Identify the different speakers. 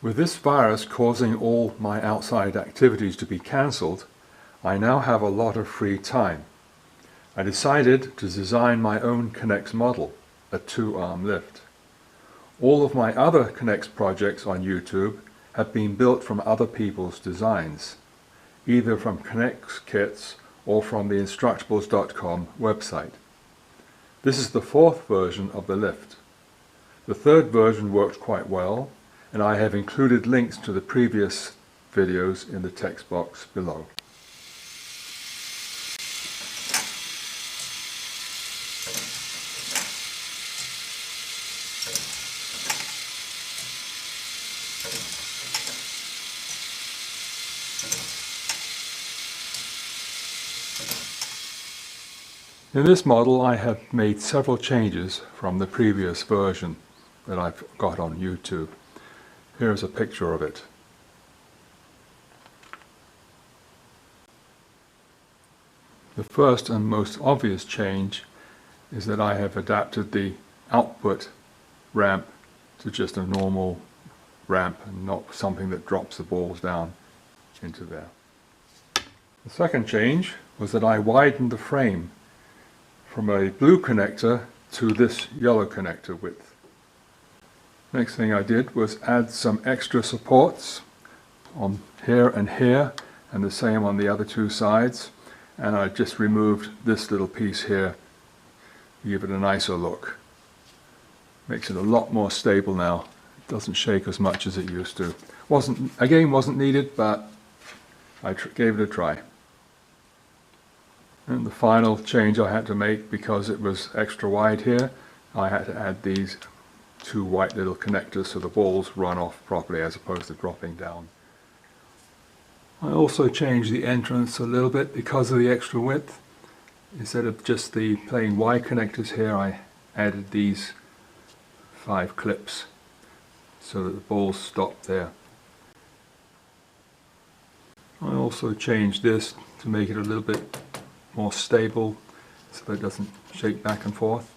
Speaker 1: With this virus causing all my outside activities to be cancelled, I now have a lot of free time. I decided to design my own K'NEX model, a 2-arm lift. All of my other K'NEX projects on YouTube have been built from other people's designs, either from K'NEX kits or from the Instructables.com website. This is the 4th version of the lift. The 3rd version worked quite well, and I have included links to the previous videos in the text box below. In this model I have made several changes from the previous version that I've got on YouTube. Here's a picture of it. The first and most obvious change is that I have adapted the output ramp to just a normal ramp and not something that drops the balls down into there. The second change was that I widened the frame from a blue connector to this yellow connector width. Next thing I did was add some extra supports on here, and the same on the other 2 sides, and I just removed this little piece here to give it a nicer look. Makes it a lot more stable now. It doesn't shake as much as it used to. Wasn't needed, but I gave it a try. And the final change I had to make, because it was extra wide here, I had to add these 2 white little connectors so the balls run off properly as opposed to dropping down. I also changed the entrance a little bit because of the extra width. Instead of just the plain Y connectors here, I added these 5 clips so that the balls stop there. I also changed this to make it a little bit more stable so that it doesn't shake back and forth.